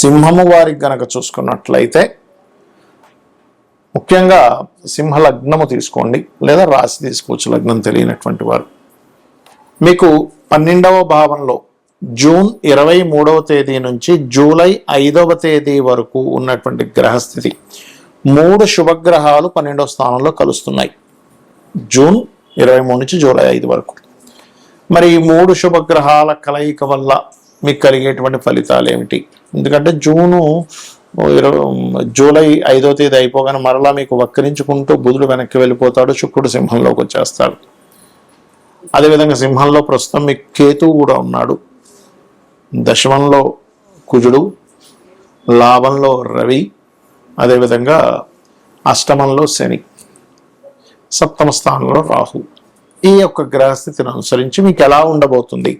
సింహము వారికి గనక చూసుకున్నట్లయితే ముఖ్యంగా సింహ లగ్నము తీసుకోండి, లేదా రాశి తీసుకోవచ్చు లగ్నం తెలియనటువంటి వారు. మీకు 12వ భావంలో జూన్ 23వ తేదీ నుంచి జూలై 5వ తేదీ వరకు ఉన్నటువంటి గ్రహస్థితి 3 శుభగ్రహాలు 12వ స్థానంలో కలుస్తున్నాయి. జూన్ 23 నుంచి జూలై 5 వరకు. మరి ఈ 3 శుభగ్రహాల కలయిక వల్ల మీకు కలిగేటువంటి ఫలితాలు ఏమిటి? ఎందుకంటే జూలై 5వ తేదీ అయిపోగానే మరలా మీకు వక్రించుకుంటూ బుధుడు వెనక్కి వెళ్ళిపోతాడు, శుక్రుడు సింహంలోకి వచ్చేస్తాడు. అదేవిధంగా సింహంలో ప్రస్తుతం మీకు కేతువు కూడా ఉన్నాడు, దశమంలో కుజుడు, లాభంలో రవి, అదేవిధంగా అష్టమంలో శని, సప్తమ స్థానంలో రాహు. ఈ యొక్క గ్రహస్థితిని అనుసరించి మీకు ఎలా ఉండబోతుంది,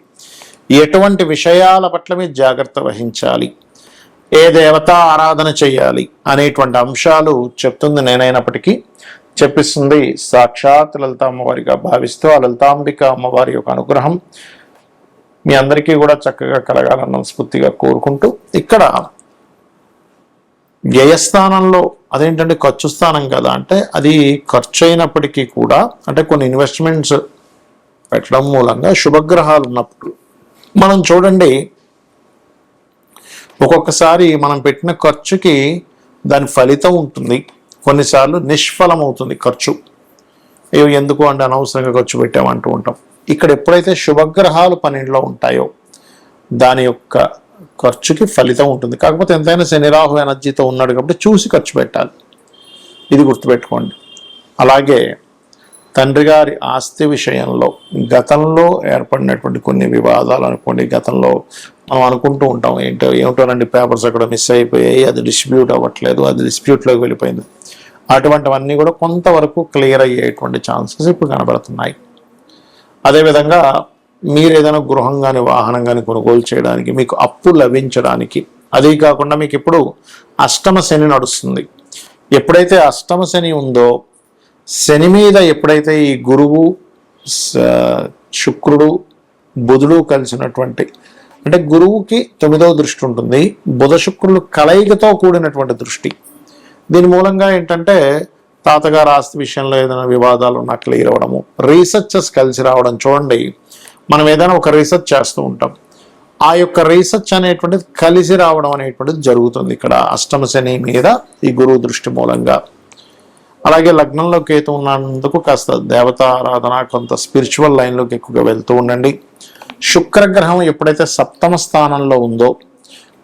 ఎటువంటి విషయాల పట్ల మీరు జాగ్రత్త వహించాలి, ఏ దేవతా ఆరాధన చేయాలి అనేటువంటి అంశాలు చెప్తుంది నేనైనప్పటికీ చెప్పిస్తుంది సాక్షాత్ లలిత అమ్మవారిగా భావిస్తూ ఆ లలితాంబిక అమ్మవారి యొక్క అనుగ్రహం మీ అందరికీ కూడా చక్కగా కలగాలని స్ఫూర్తిగా కోరుకుంటూ, ఇక్కడ వ్యయస్థానంలో అదేంటంటే ఖర్చు స్థానం కదా, అంటే అది ఖర్చు అయినప్పటికీ కూడా అంటే కొన్ని ఇన్వెస్ట్మెంట్స్ పెట్టడం మూలంగా శుభగ్రహాలు ఉన్నప్పుడు మనం చూడండి ఒక్కొక్కసారి మనం పెట్టిన ఖర్చుకి దాని ఫలితం ఉంటుంది, కొన్నిసార్లు నిష్ఫలం అవుతుంది ఖర్చు. ఎందుకు అంటే అనవసరంగా ఖర్చు పెట్టామంటూ ఉంటాం. ఇక్కడ ఎప్పుడైతే శుభగ్రహాలు 12లో ఉంటాయో దాని యొక్క ఖర్చుకి ఫలితం ఉంటుంది. కాకపోతే ఎంతైనా శని రాహు ఎనర్జీతో ఉన్నాడు కాబట్టి చూసి ఖర్చు పెట్టాలి, ఇది గుర్తుపెట్టుకోండి. అలాగే తండ్రి గారి ఆస్తి విషయంలో గతంలో ఏర్పడినటువంటి కొన్ని వివాదాలు అనుకోండి, గతంలో మనం అనుకుంటూ ఉంటాం ఏమిటోనండి పేపర్స్ అక్కడ మిస్ అయిపోయాయి, అది డిస్ప్యూట్ అవ్వట్లేదు, అది డిస్ప్యూట్లోకి వెళ్ళిపోయింది. అటువంటివన్నీ కూడా కొంతవరకు క్లియర్ అయ్యేటువంటి ఛాన్సెస్ ఇప్పుడు కనబడుతున్నాయి. అదేవిధంగా మీరు ఏదైనా గృహం కానీ వాహనం కానీ కొనుగోలు చేయడానికి, మీకు అప్పు లభించడానికి, అదే కాకుండా మీకు ఇప్పుడు అష్టమ శని నడుస్తుంది. ఎప్పుడైతే అష్టమ శని ఉందో శని మీద ఎప్పుడైతే ఈ గురువు శుక్రుడు బుధుడు కలిసినటువంటి, అంటే గురువుకి 9వ దృష్టి ఉంటుంది, బుధ శుక్రులు కలయికతో కూడినటువంటి దృష్టి. దీని మూలంగా ఏంటంటే తాతగారు ఆస్తి విషయంలో ఏదైనా వివాదాలు ఉన్నా క్లియర్ అవ్వడము, రీసెర్చెస్ కలిసి రావడం. చూడండి మనం ఏదైనా ఒక రీసెర్చ్ చేస్తూ ఉంటాం, ఆ యొక్క రీసెర్చ్ అనేటువంటిది కలిసి రావడం అనేటువంటిది జరుగుతుంది ఇక్కడ అష్టమ శని మీద ఈ గురువు దృష్టి మూలంగా. అలాగే లగ్నంలో కేతు ఉన్నందుకు కాస్త దేవతా ఆరాధన, కొంత స్పిరిచువల్ లైన్లోకి ఎక్కువగా వెళ్తూ ఉండండి. శుక్రగ్రహం ఎప్పుడైతే సప్తమ స్థానంలో ఉందో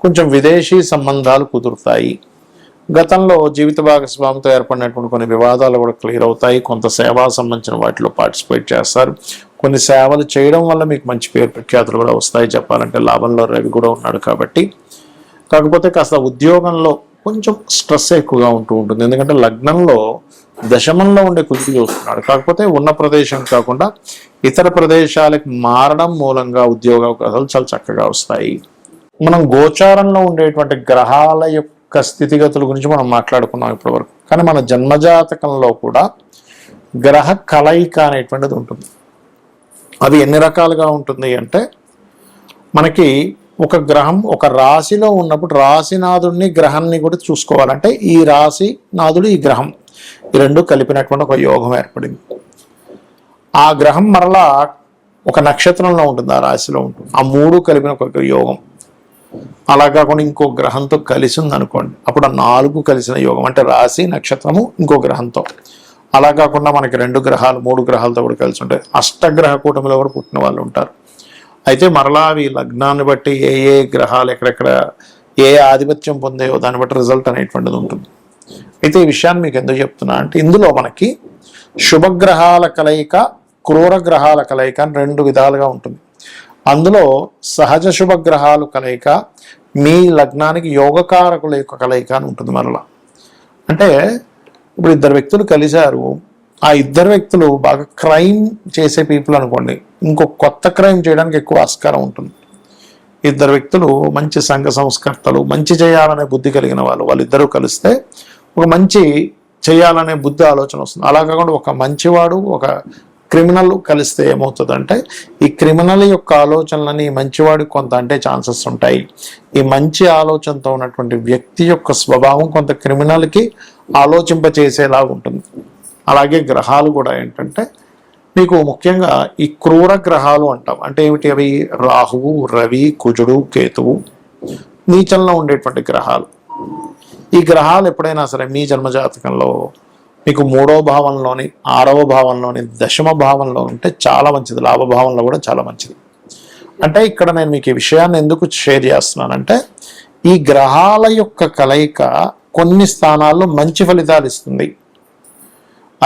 కొంచెం విదేశీ సంబంధాలు కుదురుతాయి. గతంలో జీవిత భాగస్వామితో ఏర్పడినటువంటి కొన్ని వివాదాలు కూడా క్లియర్ అవుతాయి. కొంత సేవా సంబంధించిన వాటిలో పార్టిసిపేట్ చేస్తారు. కొన్ని సేవలు చేయడం వల్ల మీకు మంచి పేరు ప్రఖ్యాతులు కూడా వస్తాయి. చెప్పాలంటే లాభంలో రవి కూడా ఉన్నాడు కాబట్టి. కాకపోతే కాస్త ఉద్యోగంలో కొంచెం స్ట్రెస్ ఎక్కువగా ఉంటూ ఉంటుంది, ఎందుకంటే లగ్నంలో దశమంలో ఉండే కుజుడు చూస్తున్నాడు. కాకపోతే ఉన్న ప్రదేశం కాకుండా ఇతర ప్రదేశాలకు మారడం మూలంగా ఉద్యోగ అవకాశాలు చాలా చక్కగా వస్తాయి. మనం గోచారంలో ఉండేటువంటి గ్రహాల యొక్క స్థితిగతుల గురించి మనం మాట్లాడుకున్నాం ఇప్పటివరకు. కానీ మన జన్మజాతకంలో కూడా గ్రహ కలయిక అనేటువంటిది ఉంటుంది. అది ఎన్ని రకాలుగా ఉంటుంది అంటే, మనకి ఒక గ్రహం ఒక రాశిలో ఉన్నప్పుడు రాశినాథుడిని గ్రహాన్ని కూడా చూసుకోవాలంటే ఈ రాశినాథుడు ఈ గ్రహం ఈ రెండు కలిపినటువంటి ఒక యోగం ఏర్పడింది. ఆ గ్రహం మరలా ఒక నక్షత్రంలో ఉంటుంది, ఆ రాశిలో ఉంటుంది, ఆ 3 కలిపిన ఒక యోగం. అలా కాకుండా ఇంకో గ్రహంతో కలిసి ఉందనుకోండి, అప్పుడు ఆ 4 కలిసిన యోగం, అంటే రాశి నక్షత్రము ఇంకో గ్రహంతో. అలా కాకుండా మనకి 2 గ్రహాలు 3 గ్రహాలతో కూడా కలిసి ఉంటాయి. అష్టగ్రహ కూటమిలో కూడా పుట్టిన వాళ్ళు ఉంటారు. అయితే మరలా అవి లగ్నాన్ని బట్టి ఏ గ్రహాలు ఎక్కడెక్కడ ఏ ఆధిపత్యం పొందాయో దాన్ని బట్టి రిజల్ట్ అనేటువంటిది ఉంటుంది. అయితే ఈ విషయాన్ని మీకు ఎందుకు చెప్తున్నా అంటే, ఇందులో మనకి శుభగ్రహాల కలయిక క్రూర గ్రహాల కలయిక అని 2 విధాలుగా ఉంటుంది. అందులో సహజ శుభగ్రహాలు కలయిక మీ లగ్నానికి యోగకారకుల యొక్క కలయిక అని ఉంటుంది. మరలా అంటే ఇప్పుడు 2 వ్యక్తులు కలిశారు, ఆ 2 వ్యక్తులు బాగా క్రైమ్ చేసే పీపుల్ అనుకోండి, ఇంకో కొత్త క్రైమ్ చేయడానికి ఎక్కువ ఆస్కారం ఉంటుంది. 2 వ్యక్తులు మంచి సంఘ సంస్కర్తలు, మంచి చేయాలనే బుద్ధి కలిగిన వాళ్ళిద్దరూ కలిస్తే ఒక మంచి చేయాలనే బుద్ధి ఆలోచన వస్తుంది. అలా కాకుండా ఒక మంచివాడు ఒక క్రిమినల్ కలిస్తే ఏమవుతుందంటే ఈ క్రిమినల్ యొక్క ఆలోచనలని మంచివాడికి కొంత అంటే ఛాన్సెస్ ఉంటాయి. ఈ మంచి ఆలోచనతో ఉన్నటువంటి వ్యక్తి యొక్క స్వభావం కొంత క్రిమినల్కి ఆలోచింపచేసేలాగా ఉంటుంది. అలాగే గ్రహాలు కూడా ఏంటంటే మీకు ముఖ్యంగా ఈ క్రూర గ్రహాలు అంటాం. అంటే ఏమిటి అవి? రాహువు, రవి, కుజుడు, కేతువు నీచంలో ఉండేటువంటి గ్రహాలు. ఈ గ్రహాలు ఎప్పుడైనా సరే మీ జన్మజాతకంలో మీకు 3వ భావంలోని, 6వ భావంలోని, 10వ భావంలో ఉంటే చాలా మంచిది. లాభభావంలో కూడా చాలా మంచిది. అంటే ఇక్కడ నేను మీకు ఈ విషయాన్ని ఎందుకు షేర్ చేస్తున్నానంటే ఈ గ్రహాల యొక్క కలయిక కొన్ని స్థానాల్లో మంచి ఫలితాలు ఇస్తుంది.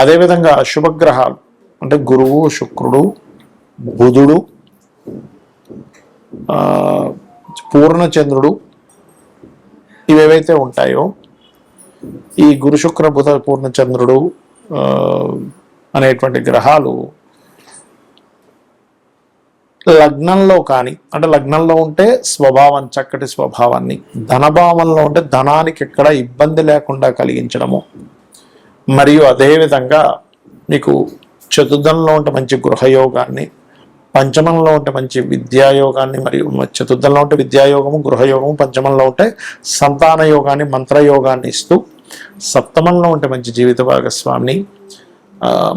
అదేవిధంగా శుభగ్రహాలు అంటే గురువు, శుక్రుడు, బుధుడు, పూర్ణచంద్రుడు ఇవేవైతే ఉంటాయో ఈ గురు, శుక్ర, బుధ, పూర్ణచంద్రుడు అనేటువంటి గ్రహాలు లగ్నంలో కానీ, అంటే లగ్నంలో ఉంటే స్వభావం, చక్కటి స్వభావాన్ని, ధనభావంలో ఉంటే ధనానికి ఎక్కడ ఇబ్బంది లేకుండా కలిగించడము, మరియు అదేవిధంగా మీకు చతుర్థంలో ఉంటే మంచి గృహయోగాన్ని, పంచమంలో ఉంటే మంచి విద్యాయోగాన్ని, మరియు చతుర్థంలో ఉంటే విద్యాయోగము, గృహయోగము, పంచమంలో ఉంటే సంతాన యోగాన్ని, మంత్రయోగాన్ని ఇస్తూ, సప్తమంలో ఉంటే మంచి జీవిత భాగస్వామిని,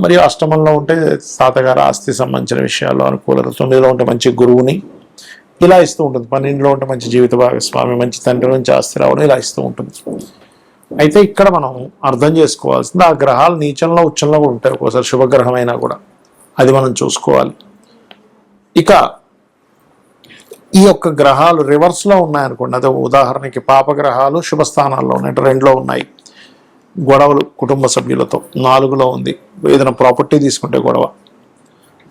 మరియు అష్టమంలో ఉంటే తాతగారు ఆస్తి సంబంధించిన విషయాల్లో అనుకూలత, 9లో ఉంటే మంచి గురువుని ఇలా ఇస్తూ ఉంటుంది. 12లో ఉంటే మంచి జీవిత భాగస్వామి, మంచి తండ్రి నుంచి ఆస్తి రావడం ఇలా ఇస్తూ ఉంటుంది. అయితే ఇక్కడ మనం అర్థం చేసుకోవాల్సింది ఆ గ్రహాలు నీచంలో, ఉచ్చంలో కూడా ఉంటాయి. ఒక్కోసారి శుభగ్రహమైనా కూడా అది మనం చూసుకోవాలి. ఇక ఈ యొక్క గ్రహాలు రివర్స్లో ఉన్నాయనుకోండి, అదే ఉదాహరణకి పాపగ్రహాలు శుభస్థానాల్లో ఉన్నాయి, 2లో ఉన్నాయి, గొడవలు కుటుంబ సభ్యులతో, 4లో ఉంది ఏదైనా ప్రాపర్టీ తీసుకుంటే గొడవ,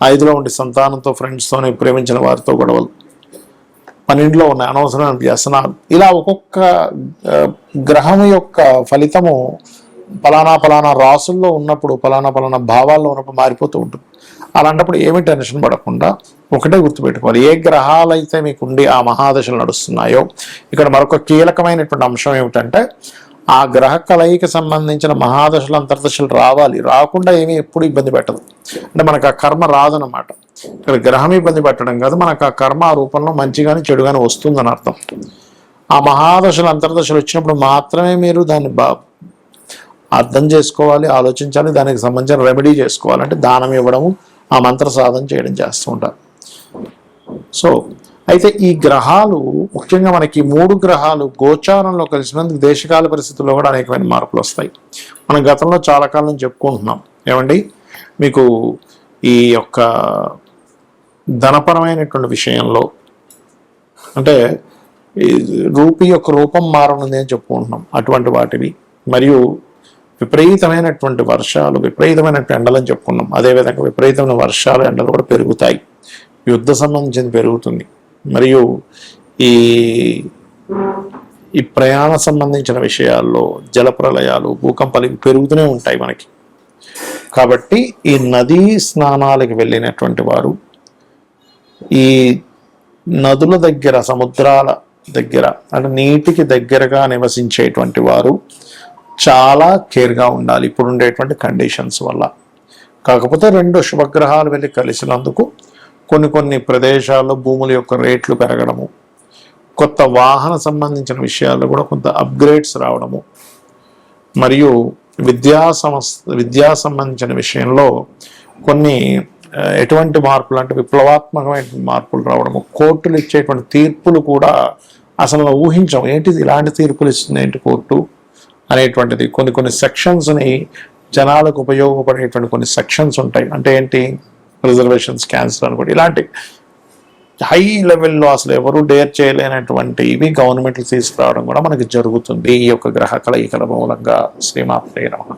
5లో ఉండి సంతానంతో, ఫ్రెండ్స్తోనే, ప్రేమించిన వారితో గొడవలు, 12లో ఉన్నాయి అనవసరమైన వ్యసనాలు. ఇలా ఒక్కొక్క గ్రహం యొక్క ఫలితము పలానా రాసుల్లో ఉన్నప్పుడు, పలానా భావాల్లో ఉన్నప్పుడు మారిపోతూ ఉంటుంది. అలాంటప్పుడు ఏమీ టెన్షన్ పడకుండా ఒకటే గుర్తుపెట్టుకోవాలి, ఏ గ్రహాలు అయితే మీకు ఉండి ఆ మహాదశలు నడుస్తున్నాయో, ఇక్కడ మరొక కీలకమైనటువంటి అంశం ఏమిటంటే ఆ గ్రహ కలయిక సంబంధించిన మహాదశలు, అంతర్దశలు రావాలి. రాకుండా ఏమీ ఎప్పుడు ఇబ్బంది పెట్టదు. అంటే మనకు ఆ కర్మ రాదనమాట. ఇక్కడ గ్రహం ఇబ్బంది పెట్టడం కాదు, మనకు ఆ కర్మ ఆ రూపంలో మంచిగాని చెడుగాని వస్తుందని అర్థం. ఆ మహాదశలు, అంతర్దశలు వచ్చినప్పుడు మాత్రమే మీరు దాన్ని అర్థం చేసుకోవాలి, ఆలోచించాలి, దానికి సంబంధించిన రెమెడీ చేసుకోవాలి. అంటే దానం ఇవ్వడము, ఆ మంత్ర సాధన చేయడం చేస్తూ ఉంటారు. సో అయితే ఈ గ్రహాలు ముఖ్యంగా మనకి 3 గ్రహాలు గోచారంలో కలిసినందుకు దేశకాల పరిస్థితుల్లో కూడా అనేకమైన మార్పులు వస్తాయి. మనం గతంలో చాలా కాలం చెప్పుకుంటున్నాం. ఏమండి, మీకు ఈ యొక్క ధనపరమైనటువంటి విషయంలో అంటే రూపీ యొక్క రూపం మారనుంది అని చెప్పుకుంటున్నాం. అటువంటి వాటివి, మరియు విపరీతమైనటువంటి వర్షాలు, విపరీతమైనటువంటి ఎండలని చెప్పుకున్నాం. అదేవిధంగా విపరీతమైన వర్షాలు, ఎండలు కూడా పెరుగుతాయి. యుద్ధ సంబంధించింది పెరుగుతుంది. మరియు ఈ ప్రయాణ సంబంధించిన విషయాల్లో జలప్రలయాలు, భూకంపాలు పెరుగుతూనే ఉంటాయి మనకి. కాబట్టి ఈ నదీ స్నానాలకు వెళ్ళినటువంటి వారు, ఈ నదుల దగ్గర, సముద్రాల దగ్గర, అంటే నీటికి దగ్గరగా నివసించేటువంటి వారు చాలా కేర్గా ఉండాలి ఇప్పుడు ఉండేటువంటి కండిషన్స్ వల్ల. కాకపోతే 2 శుభగ్రహాలు వెళ్ళి కలిసినందుకు కొన్ని ప్రదేశాల్లో భూముల యొక్క రేట్లు పెరగడము, కొత్త వాహన సంబంధించిన విషయాల్లో కూడా కొంత అప్గ్రేడ్స్ రావడము, మరియు విద్యా సంబంధించిన విషయంలో కొన్ని ఎటువంటి మార్పులు అంటే విప్లవాత్మకమైన మార్పులు రావడము, కోర్టులు ఇచ్చేటువంటి తీర్పులు కూడా అసలు ఊహించం. ఏంటిది ఇలాంటి తీర్పులు ఇస్తుంది ఏంటి కోర్టు అనేటువంటిది. కొన్ని సెక్షన్స్ని జనాలకు ఉపయోగపడేటువంటి కొన్ని సెక్షన్స్ ఉంటాయి. అంటే ఏంటి, రిజర్వేషన్స్ క్యాన్సిల్ అనుకోండి, ఇలాంటి హై లెవెల్లో అసలు ఎవరు డేర్ చేయలేనటువంటి ఇవి గవర్నమెంట్లు తీసుకురావడం కూడా మనకి జరుగుతుంది ఈ యొక్క గ్రహ కలయికల మూలంగా. శ్రీమాత్రే నమః.